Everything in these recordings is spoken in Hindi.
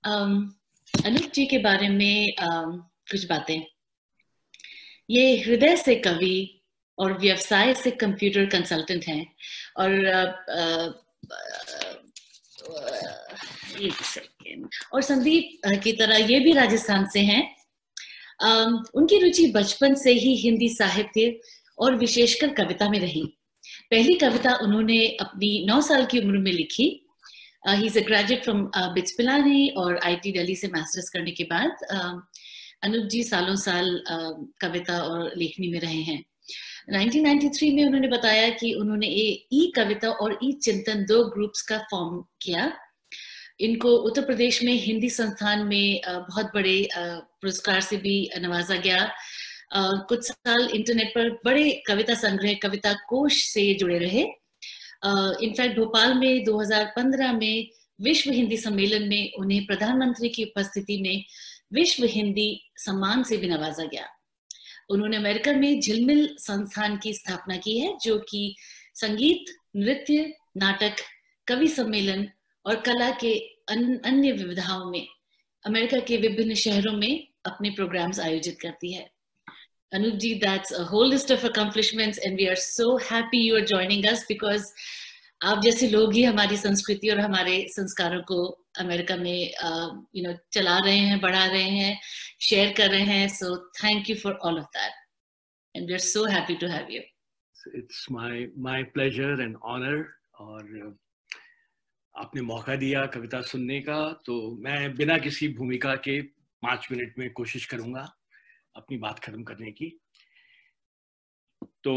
अनूप जी के बारे में कुछ बातें। ये हृदय से कवि और व्यवसाय से कंप्यूटर कंसल्टेंट हैं और एक सेकेंड, और संदीप की तरह ये भी राजस्थान से हैं। उनकी रुचि बचपन से ही हिंदी साहित्य और विशेषकर कविता में रही। पहली कविता उन्होंने अपनी 9 साल की उम्र में लिखी। He is a graduate from bits Pilani और आईटी दिल्ली से मास्टर्स करने के बाद अनूप जी सालों साल कविता और लेखनी में रहे हैं। 1993 में उन्होंने बताया कि उन्होंने ई कविता और ई चिंतन 2 ग्रुप्स का फॉर्म किया। इनको उत्तर प्रदेश में हिंदी संस्थान में बहुत बड़े पुरस्कार से भी नवाजा गया। कुछ साल इंटरनेट पर बड़े कविता संग्रह, कविता कोश से जुड़े रहे। इनफैक्ट भोपाल में 2015 में विश्व हिंदी सम्मेलन में उन्हें प्रधानमंत्री की उपस्थिति में विश्व हिंदी सम्मान से भी नवाजा गया। उन्होंने अमेरिका में झिलमिल संस्थान की स्थापना की है, जो कि संगीत, नृत्य, नाटक, कवि सम्मेलन और कला के अन्य विविधाओं में अमेरिका के विभिन्न शहरों में अपने प्रोग्राम्स आयोजित करती है। Anup ji, that's a whole list of accomplishments and we are so happy you are joining us because आप जैसे लोग ही हमारी संस्कृति और हमारे संस्कारों को अमेरिका में चला रहे हैं, बढ़ा रहे हैं, शेयर कर रहे हैं. So thank you for all of that and we are so happy to have you. It's my pleasure and honor. और आपने मौका दिया कविता सुनने का, तो मैं बिना किसी भूमिका के 5 मिनट में कोशिश करूंगा अपनी बात खत्म करने की। तो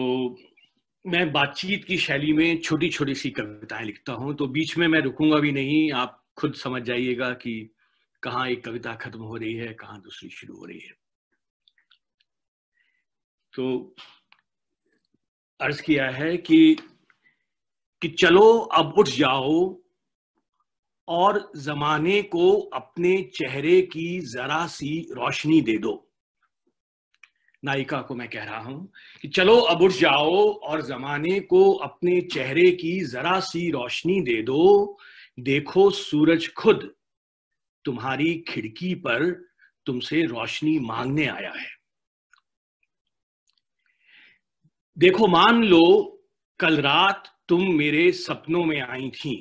मैं बातचीत की शैली में छोटी छोटी सी कविताएं लिखता हूं, तो बीच में मैं रुकूंगा भी नहीं। आप खुद समझ जाइएगा कि कहाँ एक कविता खत्म हो रही है, कहाँ दूसरी शुरू हो रही है। तो अर्ज किया है कि चलो अब उठ जाओ और जमाने को अपने चेहरे की जरा सी रोशनी दे दो। नायिका को मैं कह रहा हूं कि चलो अब उठ जाओ और जमाने को अपने चेहरे की जरा सी रोशनी दे दो। देखो सूरज खुद तुम्हारी खिड़की पर तुमसे रोशनी मांगने आया है। देखो मान लो कल रात तुम मेरे सपनों में आई थी।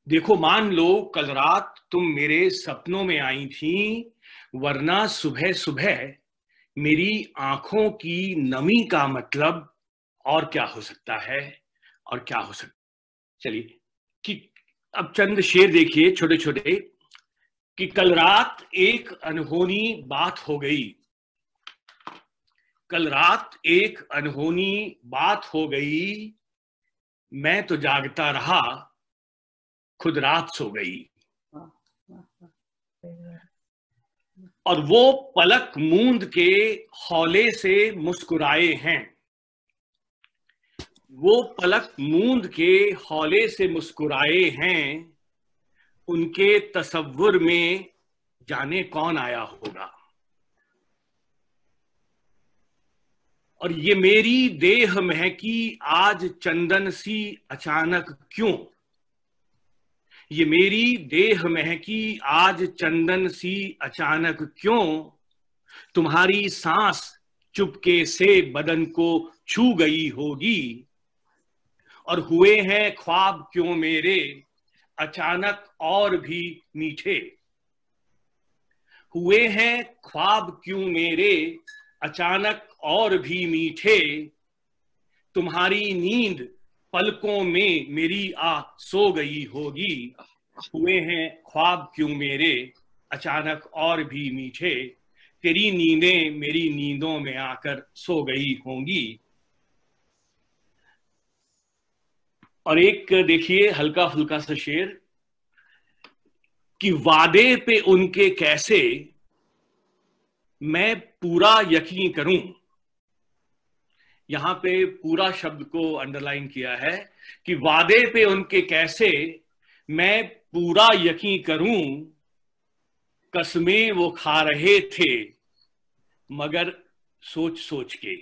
देखो मान लो कल रात तुम मेरे सपनों में आई थी, वरना सुबह सुबह मेरी आंखों की नमी का मतलब और क्या हो सकता है, और क्या हो सकता। चलिए कि अब चंद शेर देखिए छोटे छोटे। कि कल रात एक अनहोनी बात हो गई। कल रात एक अनहोनी बात हो गई, मैं तो जागता रहा, खुद रात सो गई। और वो पलक मूंद के हौले से मुस्कुराए हैं। वो पलक मूंद के हौले से मुस्कुराए हैं, उनके तसव्वुर में जाने कौन आया होगा। और ये मेरी देह महकी आज चंदन सी अचानक क्यों। ये मेरी देह महकी आज चंदन सी अचानक क्यों। तुम्हारी सांस चुपके से बदन को छू गई होगी। और हुए हैं ख्वाब क्यों मेरे अचानक और भी मीठे। हुए हैं ख्वाब क्यों मेरे अचानक और भी मीठे। तुम्हारी नींद पलकों में मेरी आ सो गई होगी। हुए हैं ख्वाब क्यों मेरे अचानक और भी मीठे। तेरी नींदें मेरी नींदों में आकर सो गई होंगी। और एक देखिए हल्का फुल्का सा शेर कि वादे पे उनके कैसे मैं पूरा यकीन करूं। यहां पे पूरा शब्द को अंडरलाइन किया है कि वादे पे उनके कैसे मैं पूरा यकीन करूं। कसमें वो खा रहे थे मगर सोच सोच के।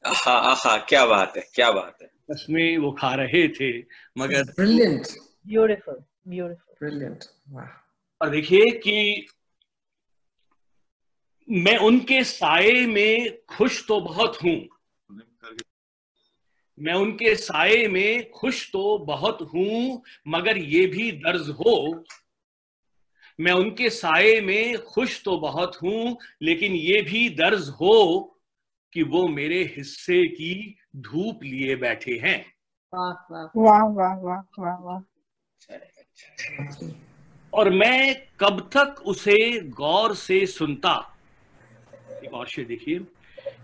हाँ, क्या बात है, क्या बात है। कसमें वो खा रहे थे मगर Brilliant. Beautiful, beautiful. Brilliant. Wow. और देखिए कि मैं उनके साए में खुश तो बहुत हूं, मैं उनके साए में खुश तो बहुत हूं, मगर ये भी दर्ज हो, मैं उनके साए में खुश तो बहुत हूं, लेकिन ये भी दर्ज हो कि वो मेरे हिस्से की धूप लिए बैठे हैं। वाह वाह वाह वाह वाह वाह वाह। और मैं कब तक उसे गौर से सुनता, एक और शेर देखिए,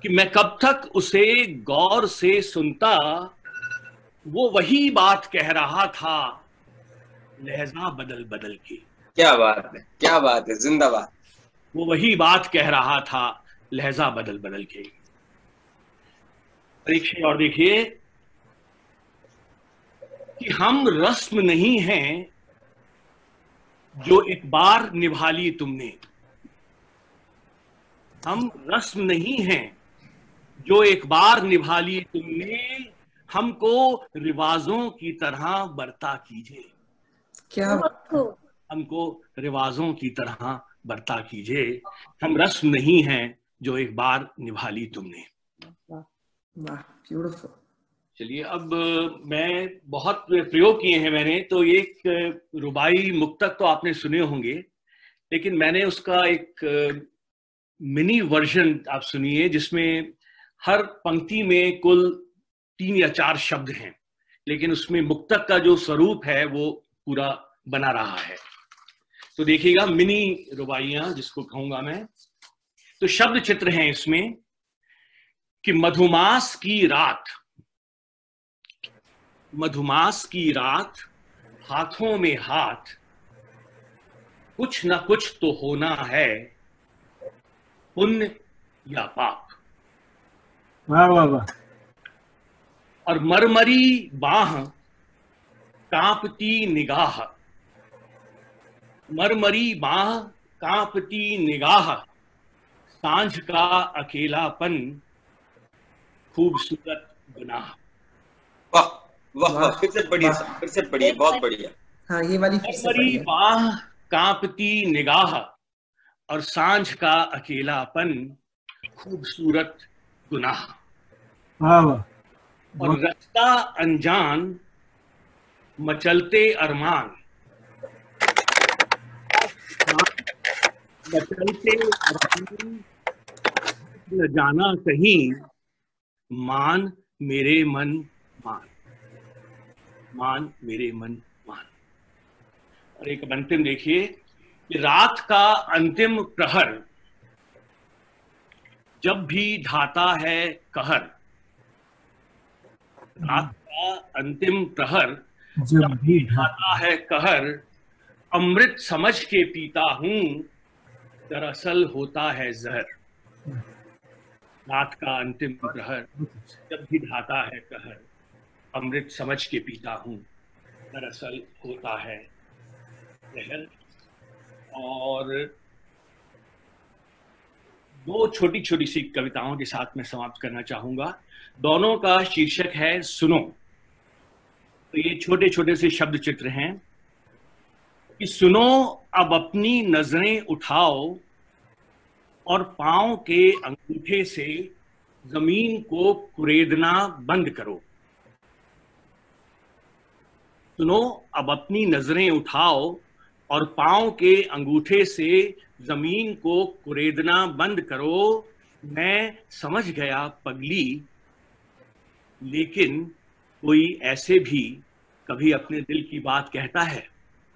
कि मैं कब तक उसे गौर से सुनता, वो वही बात कह रहा था लहजा बदल बदल के। क्या बात है, क्या बात है, जिंदाबाद। वो वही बात कह रहा था लहजा बदल बदल के। देखिए और देखिए कि हम रस्म नहीं हैं जो एक बार निभा ली तुमने, हम रस्म नहीं हैं जो एक बार निभा ली तुमने, हमको रिवाजों की तरह बरता कीजिए, क्या हमको रिवाजों की तरह बरता कीजिए, हम रस्म नहीं हैं जो एक बार निभा ली तुमने। वाह, ब्यूटीफुल। चलिए अब मैं बहुत प्रयोग किए हैं मैंने, तो एक रुबाई मुक्तक तो आपने सुने होंगे, लेकिन मैंने उसका एक मिनी वर्जन आप सुनिए, जिसमें हर पंक्ति में कुल 3 या 4 शब्द हैं, लेकिन उसमें मुक्तक का जो स्वरूप है वो पूरा बना रहा है। तो देखिएगा, मिनी रुबाइयां जिसको कहूंगा मैं। तो शब्द चित्र हैं इसमें कि मधुमास की रात, मधुमास की रात, हाथों में हाथ, कुछ ना कुछ तो होना है, पुण्य या पाप। वाह वाह वाह। और मरमरी बाह, कांपती निगाह, मरमरी बाह, कांपती निगाह, सांझ का अकेलापन, खूबसूरत गुनाह। वाह वाह वाह, फिर से पढ़िए, फिर से पढ़िए, बहुत बढ़िया। हाँ, ये वाली फिर से मरमरी पढ़िए। बाह, कांपती निगाह, और सांझ का अकेलापन, खूबसूरत गुनाह। वाह वाह। और रास्ता अनजान, मचलते अरमान, मचलते अरमान, न जाना कहीं, मान मेरे मन मान, मान मेरे मन मान। और एक अंतिम देखिए कि रात का अंतिम प्रहर, जब भी ढाता है कहर, रात का अंतिम प्रहर जब भी ढाता है कहर, अमृत समझ के पीता हूं, दरअसल होता है जहर। रात का अंतिम प्रहर जब भी ढाता है कहर, अमृत समझ के पीता हूं, दरअसल होता है जहर। और 2 छोटी छोटी सी कविताओं के साथ मैं समाप्त करना चाहूंगा। दोनों का शीर्षक है सुनो। तो ये छोटे छोटे से शब्द चित्र हैं कि सुनो अब अपनी नजरें उठाओ, और पांव के अंगूठे से जमीन को कुरेदना बंद करो। सुनो अब अपनी नजरें उठाओ, और पांव के अंगूठे से जमीन को कुरेदना बंद करो। मैं समझ गया पगली, लेकिन कोई ऐसे भी कभी अपने दिल की बात कहता है।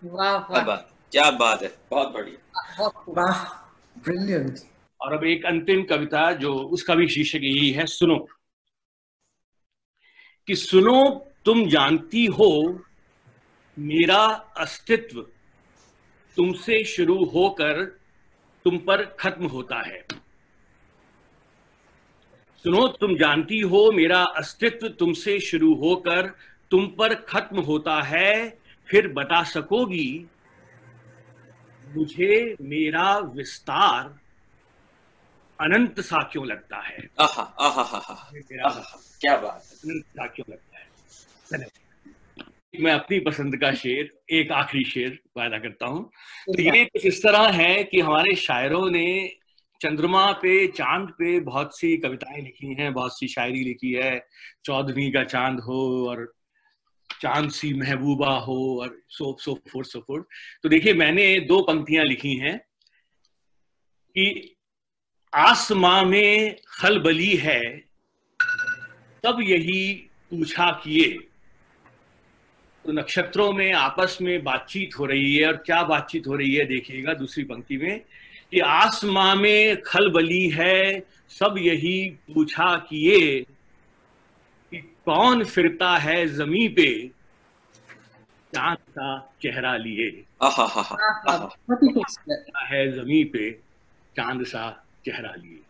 वाह क्या वाह बात, क्या बात है, बहुत बढ़िया। वाह, ब्रिलियंट। और अब एक अंतिम कविता, जो उसका भी शीर्षक यही है, सुनो। कि सुनो तुम जानती हो मेरा अस्तित्व तुमसे शुरू होकर तुम पर खत्म होता है। सुनो तुम जानती हो मेरा अस्तित्व तुमसे शुरू होकर तुम पर खत्म होता है। फिर बता सकोगी मुझे मेरा विस्तार अनंत सा क्यों लगता है। आहा आहा आहा, क्या बात है। अनंत सा क्यों लगता है। मैं अपनी पसंद का शेर, एक आखिरी शेर वायदा करता हूँ। तो ये कुछ इस तरह है कि हमारे शायरों ने चंद्रमा पे, चांद पे बहुत सी कविताएं लिखी हैं, बहुत सी शायरी लिखी है। 14वीं का चांद हो और चांद सी महबूबा हो और सो फोर्थ। तो देखिए, मैंने 2 पंक्तियां लिखी हैं कि आसमां में खलबली है, सब यही पूछा किए। तो नक्षत्रों में आपस में बातचीत हो रही है, और क्या बातचीत हो रही है देखिएगा दूसरी पंक्ति में, कि आसमां में खलबली है, सब यही पूछा किए, कि कौन फिरता है जमीन पे चांद का चेहरा लिए। आहा हा हा बहुत ही खूबसूरत। है जमीन पे चांद सा चेहरा लिए।